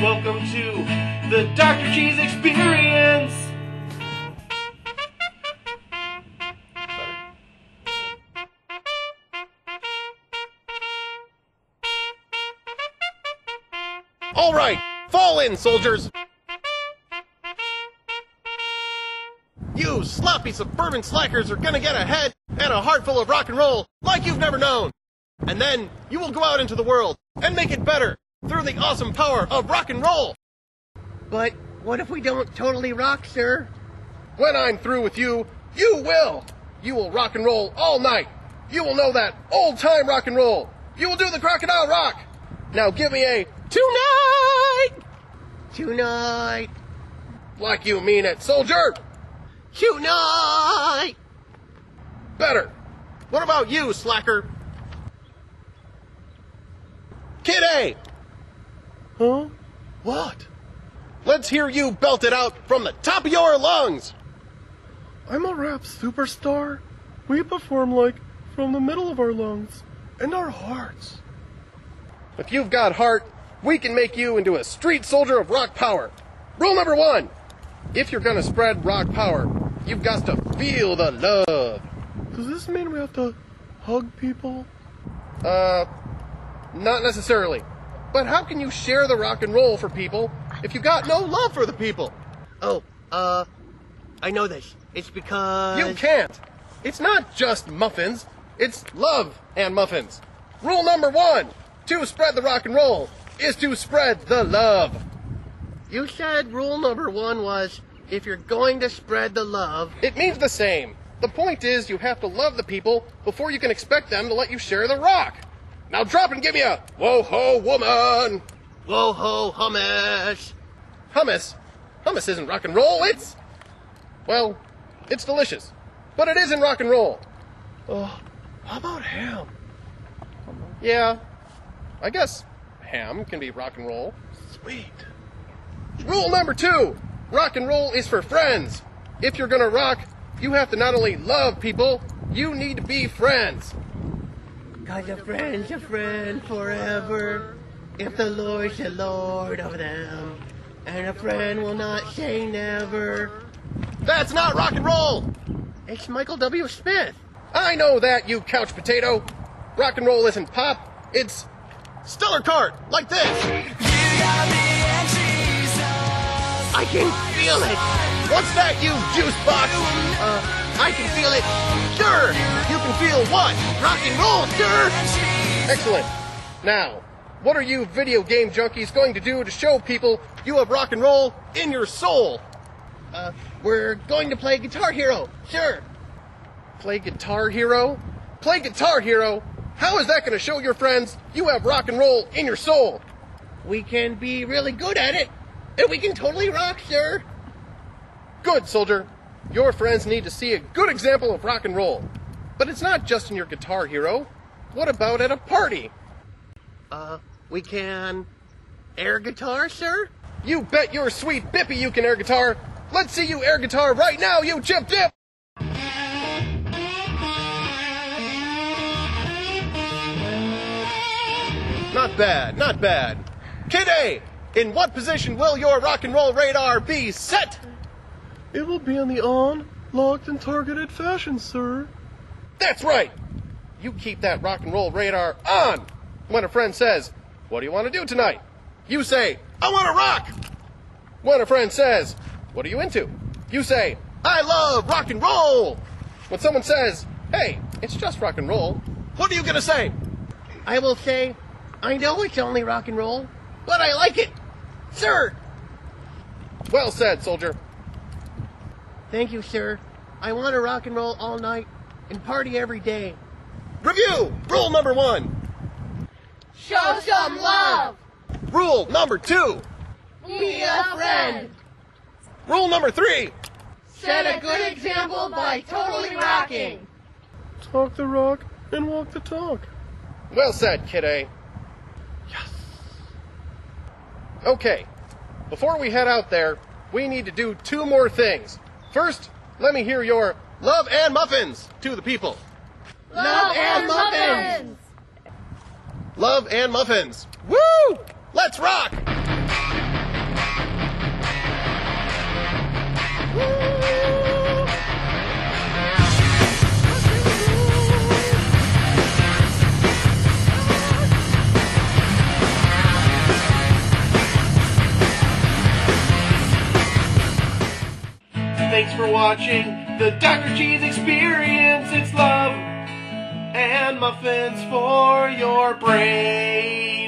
Welcome to the Dr. Cheese Experience. All right, fall in, soldiers. You sloppy suburban slackers are gonna get a head and a heart full of rock and roll like you've never known. And then you will go out into the world and make it better through the awesome power of rock and roll. But what if we don't totally rock, sir? When I'm through with you, you will. You will rock and roll all night. You will know that old-time rock and roll. You will do the crocodile rock. Now give me a tonight. Tonight. Like you mean it, soldier. Tonight. Better. What about you, slacker? Kid A. Huh? What? Let's hear you belt it out from the top of your lungs. I'm a rap superstar. We perform like from the middle of our lungs and our hearts. If you've got heart, we can make you into a street soldier of rock power. Rule number 1. If you're gonna spread rock power, you've got to feel the love. Does this mean we have to hug people? Not necessarily. But how can you share the rock and roll for people if you got no love for the people? Oh, I know this. It's because... You can't. It's not just muffins. It's love and muffins. Rule number 1, to spread the rock and roll, is to spread the love. You said rule number 1 was, if you're going to spread the love... It means the same. The point is you have to love the people before you can expect them to let you share the rock. Now drop and give me a whoa-ho woman. Whoa-ho hummus. Hummus? Hummus isn't rock and roll, it's... Well, it's delicious. But it isn't rock and roll. How about ham? Yeah, I guess ham can be rock and roll. Sweet. Rule number 2, rock and roll is for friends. If you're gonna rock, you have to not only love people, you need to be friends. 'Cause a friend's a friend forever, if the Lord's the Lord of them, and a friend will not say never. That's not rock and roll. It's Michael W. Smith. I know that, you couch potato. Rock and roll isn't pop, it's stellar cart, like this. I can feel it. What's that, you juice box? I can feel it. Sure, you can feel what? Rock and roll, sure. Excellent. Now, what are you video game junkies going to do to show people you have rock and roll in your soul? We're going to play Guitar Hero. Sure. Play Guitar Hero? Play Guitar Hero? How is that going to show your friends you have rock and roll in your soul? We can be really good at it, and we can totally rock, sir. Good, soldier. Your friends need to see a good example of rock and roll. But it's not just in your Guitar Hero. What about at a party? We can air guitar, sir? You bet your sweet bippy you can air guitar. Let's see you air guitar right now, you chip dip! Not bad, not bad. Kid A, in what position will your rock and roll radar be set? It will be on the on, locked, and targeted fashion, sir. That's right. You keep that rock and roll radar on. When a friend says, "What do you want to do tonight?" You say, "I want to rock." When a friend says, "What are you into?" You say, "I love rock and roll." When someone says, "Hey, it's just rock and roll," what are you going to say? I will say, I know it's only rock and roll, but I like it, sir. Well said, soldier. Thank you, sir. I want to rock and roll all night and party every day. Review! Rule number 1. Show some love. Rule number 2. Be a friend. Rule number 3. Set a good example by totally rocking. Talk the rock and walk the talk. Well said, Kid A. Yes. Okay, before we head out there, we need to do 2 more things. First, let me hear your love and muffins to the people. Love and muffins. Love and muffins. Woo! Let's rock! Thanks for watching the Dr. Cheese Experience. It's love and muffins for your brain.